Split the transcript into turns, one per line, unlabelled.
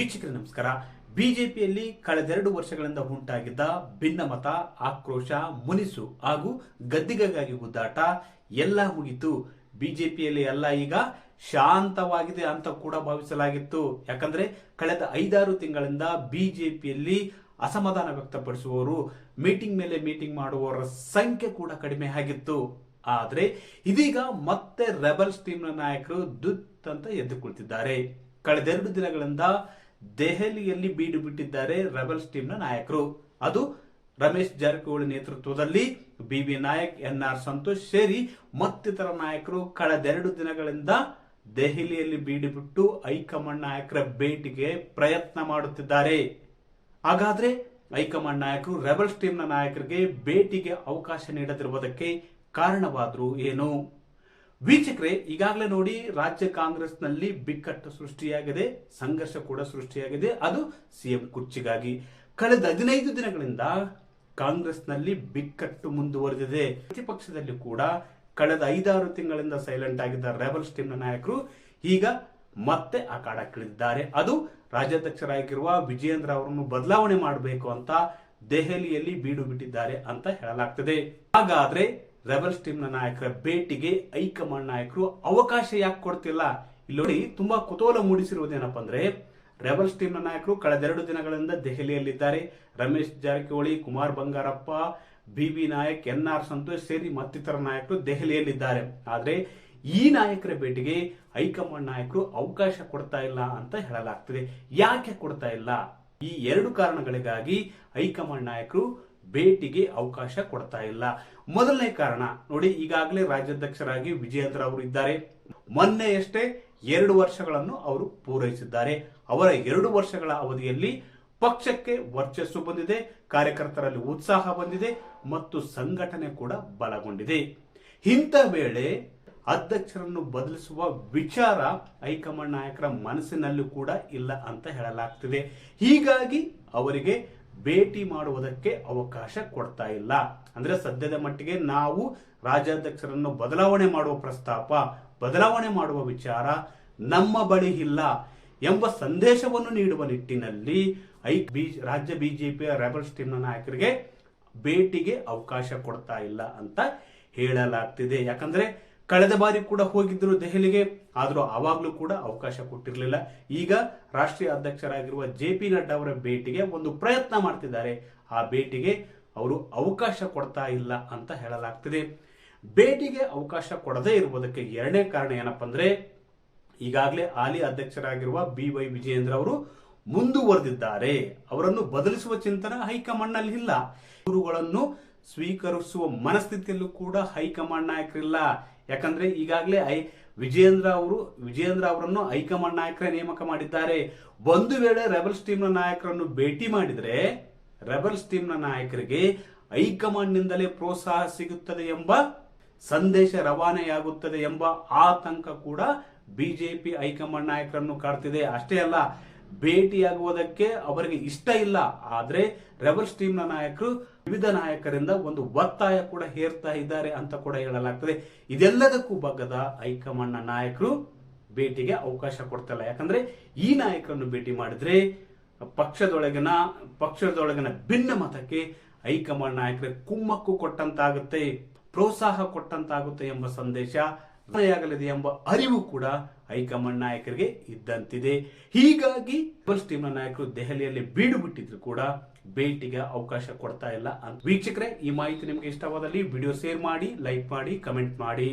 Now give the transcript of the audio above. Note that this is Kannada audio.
ವೀಕ್ಷಕರೇ ನಮಸ್ಕಾರ. ಬಿಜೆಪಿಯಲ್ಲಿ ಕಳೆದೆರಡು ವರ್ಷಗಳಿಂದ ಉಂಟಾಗಿದ್ದ ಭಿನ್ನಮತ, ಆಕ್ರೋಶ, ಮುನಿಸು ಹಾಗೂ ಗದ್ದಿಗೆಗಾಗಿ ಗುದ್ದಾಟ ಎಲ್ಲ ಮುಗಿತು. ಬಿಜೆಪಿಯಲ್ಲಿ ಎಲ್ಲ ಈಗ ಶಾಂತವಾಗಿದೆ ಅಂತ ಕೂಡ ಭಾವಿಸಲಾಗಿತ್ತು. ಯಾಕಂದ್ರೆ ಕಳೆದ 5-6 ತಿಂಗಳಿಂದ ಬಿಜೆಪಿಯಲ್ಲಿ ಅಸಮಾಧಾನ ವ್ಯಕ್ತಪಡಿಸುವವರು, ಮೀಟಿಂಗ್ ಮೇಲೆ ಮೀಟಿಂಗ್ ಮಾಡುವವರ ಸಂಖ್ಯೆ ಕೂಡ ಕಡಿಮೆ ಆಗಿತ್ತು. ಆದ್ರೆ ಇದೀಗ ಮತ್ತೆ ರೆಬಲ್ಸ್ ಟೀಮ್ನ ನಾಯಕರು ದುತ್ ಅಂತ ಎದ್ದು ಕುಳಿತಿದ್ದಾರೆ. ಕಳೆದೆರಡು ದಿನಗಳಿಂದ ದೆಹಲಿಯಲ್ಲಿ ಬೀಡು ಬಿಟ್ಟಿದ್ದಾರೆ ರೆಬಲ್ಸ್ ಟೀಮ್ನ ನಾಯಕರು. ಅದು ರಮೇಶ್ ಜಾರಕಿಹೊಳಿ ನೇತೃತ್ವದಲ್ಲಿ ಬಿಬಿ ನಾಯಕ್, ಎನ್ಆರ್ ಸಂತೋಷ್ ಸೇರಿ ಮತ್ತಿತರ ನಾಯಕರು ಕಳೆದೆರಡು ದಿನಗಳಿಂದ ದೆಹಲಿಯಲ್ಲಿ ಬೀಡು ಬಿಟ್ಟು ಹೈಕಮಾಂಡ್ ನಾಯಕರ ಭೇಟಿಗೆ ಪ್ರಯತ್ನ ಮಾಡುತ್ತಿದ್ದಾರೆ. ಹಾಗಾದ್ರೆ ಹೈಕಮಾಂಡ್ ನಾಯಕರು ರೆಬಲ್ಸ್ ಟೀಮ್ನ ನಾಯಕರಿಗೆ ಭೇಟಿಗೆ ಅವಕಾಶ ನೀಡದಿರುವುದಕ್ಕೆ ಕಾರಣವಾದ್ರು ಏನು? ವೀಕ್ಷಕರೇ, ಈಗಾಗಲೇ ನೋಡಿ, ರಾಜ್ಯ ಕಾಂಗ್ರೆಸ್ನಲ್ಲಿ ಬಿಕ್ಕಟ್ಟು ಸೃಷ್ಟಿಯಾಗಿದೆ, ಸಂಘರ್ಷ ಕೂಡ ಸೃಷ್ಟಿಯಾಗಿದೆ. ಅದು ಸಿಎಂ ಕುರ್ಚಿಗಾಗಿ. ಕಳೆದ 15 ದಿನಗಳಿಂದ ಕಾಂಗ್ರೆಸ್ನಲ್ಲಿ ಬಿಕ್ಕಟ್ಟು ಮುಂದುವರೆದಿದೆ. ಪ್ರತಿಪಕ್ಷದಲ್ಲಿ ಕೂಡ ಕಳೆದ 5-6 ತಿಂಗಳಿಂದ ಸೈಲೆಂಟ್ ಆಗಿದ್ದ ರೆಬಲ್ಸ್ ಟೀಮ್ನ ನಾಯಕರು ಈಗ ಮತ್ತೆ ಅಖಾಡಕ್ಕಿಳಿದಿದ್ದಾರೆ. ಅದು ರಾಜ್ಯಾಧ್ಯಕ್ಷರಾಗಿರುವ ವಿಜಯೇಂದ್ರ ಅವರನ್ನು ಬದಲಾವಣೆ ಮಾಡಬೇಕು ಅಂತ ದೆಹಲಿಯಲ್ಲಿ ಬೀಡು ಬಿಟ್ಟಿದ್ದಾರೆ ಅಂತ ಹೇಳಲಾಗ್ತದೆ. ಹಾಗಾದ್ರೆ ರೆಬಲ್ಸ್ ಟೀಮ್ನ ನಾಯಕರ ಭೇಟಿಗೆ ಹೈಕಮಾಂಡ್ ನಾಯಕರು ಅವಕಾಶ ಯಾಕೆ ಕೊಡ್ತಿಲ್ಲ? ಇಲ್ಲಿ ನೋಡಿ, ತುಂಬಾ ಕುತೂಹಲ ಮೂಡಿಸಿರುವುದೇನಪ್ಪ ಅಂದ್ರೆ, ರೆಬಲ್ಸ್ ಟೀಮ್ನ ನಾಯಕರು ಕಳೆದೆರಡು ದಿನಗಳಿಂದ ದೆಹಲಿಯಲ್ಲಿದ್ದಾರೆ. ರಮೇಶ್ ಜಾರಕಿಹೊಳಿ, ಕುಮಾರ್ ಬಂಗಾರಪ್ಪ, ಬಿಬಿ ನಾಯಕ್, ಎನ್ಆರ್ ಸಂತೋಷ್ ಸೇರಿ ಮತ್ತಿತರ ನಾಯಕರು ದೆಹಲಿಯಲ್ಲಿದ್ದಾರೆ. ಆದ್ರೆ ಈ ನಾಯಕರ ಭೇಟಿಗೆ ಹೈಕಮಾಂಡ್ ನಾಯಕರು ಅವಕಾಶ ಕೊಡ್ತಾ ಇಲ್ಲ ಅಂತ ಹೇಳಲಾಗ್ತದೆ. ಯಾಕೆ ಕೊಡ್ತಾ ಇಲ್ಲ? ಈ ಎರಡು ಕಾರಣಗಳಿಗಾಗಿ ಹೈಕಮಾಂಡ್ ನಾಯಕರು ಭೇಟಿಗೆ ಅವಕಾಶ ಕೊಡ್ತಾ ಇಲ್ಲ. ಮೊದಲನೇ ಕಾರಣ ನೋಡಿ, ಈಗಾಗಲೇ ರಾಜ್ಯಾಧ್ಯಕ್ಷರಾಗಿ ವಿಜಯೇಂದ್ರ ಅವರು ಇದ್ದಾರೆ. ಮೊನ್ನೆಯಷ್ಟೇ 2 ವರ್ಷಗಳನ್ನು ಅವರು ಪೂರೈಸಿದ್ದಾರೆ. ಅವರ 2 ವರ್ಷಗಳ ಅವಧಿಯಲ್ಲಿ ಪಕ್ಷಕ್ಕೆ ವರ್ಚಸ್ಸು ಬಂದಿದೆ, ಕಾರ್ಯಕರ್ತರಲ್ಲಿ ಉತ್ಸಾಹ ಬಂದಿದೆ ಮತ್ತು ಸಂಘಟನೆ ಕೂಡ ಬಲಗೊಂಡಿದೆ. ಇಂಥ ವೇಳೆ ಅಧ್ಯಕ್ಷರನ್ನು ಬದಲಿಸುವ ವಿಚಾರ ಹೈಕಮಾಂಡ್ ನಾಯಕರ ಮನಸ್ಸಿನಲ್ಲೂ ಕೂಡ ಇಲ್ಲ ಅಂತ ಹೇಳಲಾಗ್ತಿದೆ. ಹೀಗಾಗಿ ಅವರಿಗೆ ಭೇಟಿ ಮಾಡುವುದಕ್ಕೆ ಅವಕಾಶ ಕೊಡ್ತಾ ಇಲ್ಲ. ಅಂದ್ರೆ ಸದ್ಯದ ಮಟ್ಟಿಗೆ ನಾವು ರಾಜ್ಯಾಧ್ಯಕ್ಷರನ್ನು ಬದಲಾವಣೆ ಮಾಡುವ ಪ್ರಸ್ತಾಪ, ಬದಲಾವಣೆ ಮಾಡುವ ವಿಚಾರ ನಮ್ಮ ಬಳಿ ಇಲ್ಲ ಎಂಬ ಸಂದೇಶವನ್ನು ನೀಡುವ ನಿಟ್ಟಿನಲ್ಲಿ ರಾಜ್ಯ ಬಿಜೆಪಿಯ ರೆಬಲ್ಸ್ ಟೀಮ್ನ ನಾಯಕರಿಗೆ ಭೇಟಿಗೆ ಅವಕಾಶ ಕೊಡ್ತಾ ಇಲ್ಲ ಅಂತ ಹೇಳಲಾಗ್ತಿದೆ. ಯಾಕಂದ್ರೆ ಕಳೆದ ಬಾರಿ ಕೂಡ ಹೋಗಿದ್ರು ದೆಹಲಿಗೆ, ಆದ್ರೂ ಆವಾಗ್ಲೂ ಕೂಡ ಅವಕಾಶ ಕೊಟ್ಟಿರಲಿಲ್ಲ. ಈಗ ರಾಷ್ಟ್ರೀಯ ಅಧ್ಯಕ್ಷರಾಗಿರುವ ಜೆ.ಪಿ. ನಡ್ಡಾ ಅವರ ಭೇಟಿಗೆ ಒಂದು ಪ್ರಯತ್ನ ಮಾಡ್ತಿದ್ದಾರೆ. ಆ ಭೇಟಿಗೆ ಅವರು ಅವಕಾಶ ಕೊಡ್ತಾ ಇಲ್ಲ ಅಂತ ಹೇಳಲಾಗ್ತಿದೆ. ಭೇಟಿಗೆ ಅವಕಾಶ ಕೊಡದೇ ಇರುವುದಕ್ಕೆ ಎರಡನೇ ಕಾರಣ ಏನಪ್ಪ ಅಂದ್ರೆ, ಈಗಾಗಲೇ ಹಾಲಿ ಅಧ್ಯಕ್ಷರಾಗಿರುವ ಬಿ.ವೈ. ವಿಜಯೇಂದ್ರ ಅವರು ಮುಂದುವರೆದಿದ್ದಾರೆ. ಅವರನ್ನು ಬದಲಿಸುವ ಚಿಂತನೆ ಹೈಕಮಾಂಡ್ ನಲ್ಲಿ ಇಲ್ಲ. ಇವರುಗಳನ್ನು ಸ್ವೀಕರಿಸುವ ಮನಸ್ಥಿತಿಯಲ್ಲೂ ಕೂಡ ಹೈಕಮಾಂಡ್ ನಾಯಕರಿಲ್ಲ. ಯಾಕಂದ್ರೆ ಈಗಾಗಲೇ ವಿಜಯೇಂದ್ರ ಅವರನ್ನು ಹೈಕಮಾಂಡ್ ನಾಯಕರೇ ನೇಮಕ ಮಾಡಿದ್ದಾರೆ. ಒಂದು ವೇಳೆ ರೆಬಲ್ಸ್ ಟೀಮ್ನ ನಾಯಕರನ್ನು ಭೇಟಿ ಮಾಡಿದ್ರೆ ರೆಬಲ್ಸ್ ಟೀಮ್ನ ನಾಯಕರಿಗೆ ಹೈಕಮಾಂಡ್ ನಿಂದಲೇ ಪ್ರೋತ್ಸಾಹ ಸಿಗುತ್ತದೆ ಎಂಬ ಸಂದೇಶ ರವಾನೆಯಾಗುತ್ತದೆ ಎಂಬ ಆತಂಕ ಕೂಡ ಬಿಜೆಪಿ ಹೈಕಮಾಂಡ್ ನಾಯಕರನ್ನು ಕಾಡ್ತಿದೆ. ಅಷ್ಟೇ ಅಲ್ಲ, ಭೇಟಿಯಾಗುವುದಕ್ಕೆ ಅವರಿಗೆ ಇಷ್ಟ ಇಲ್ಲ. ಆದ್ರೆ ರೆಬಲ್ಸ್ ಟೀಮ್ನ ನಾಯಕರು ವಿವಿಧ ನಾಯಕರಿಂದ ಒಂದು ಒತ್ತಾಯ ಕೂಡ ಹೇರ್ತಾ ಇದ್ದಾರೆ ಅಂತ ಕೂಡ ಹೇಳಲಾಗ್ತದೆ. ಇದೆಲ್ಲದಕ್ಕೂ ಬಗ್ಗದ ಹೈಕಮಾಂಡ್ನ ನಾಯಕರು ಭೇಟಿಗೆ ಅವಕಾಶ ಕೊಡ್ತಿಲ್ಲ. ಯಾಕಂದ್ರೆ ಈ ನಾಯಕರನ್ನು ಭೇಟಿ ಮಾಡಿದ್ರೆ ಪಕ್ಷದೊಳಗಿನ ಭಿನ್ನ ಮತಕ್ಕೆ ಹೈಕಮಾಂಡ್ ನಾಯಕರಿಗೆ ಕುಮ್ಮಕ್ಕು ಕೊಟ್ಟಂತಾಗುತ್ತೆ, ಪ್ರೋತ್ಸಾಹ ಕೊಟ್ಟಂತಾಗುತ್ತೆ ಎಂಬ ಸಂದೇಶ ಆಗಲಿದೆ ಎಂಬ ಅರಿವು ಕೂಡ ಹೈಕಮಾಂಡ್ ನಾಯಕರಿಗೆ ಇದ್ದಂತಿದೆ. ಹೀಗಾಗಿ ರೆಬಲ್ಸ್ ಟೀಮ್ನ ನಾಯಕರು ದೆಹಲಿಯಲ್ಲಿ ಬೀಡು ಬಿಟ್ಟಿದ್ರು ಕೂಡ ಭೇಟಿಗೆ ಅವಕಾಶ ಕೊಡ್ತಾ ಇಲ್ಲ ಅಂತ. ವೀಕ್ಷಕರೇ, ಈ ಮಾಹಿತಿ ನಿಮಗೆ ಇಷ್ಟವಾದಲ್ಲಿ ವಿಡಿಯೋ ಶೇರ್ ಮಾಡಿ, ಲೈಕ್ ಮಾಡಿ, ಕಮೆಂಟ್ ಮಾಡಿ.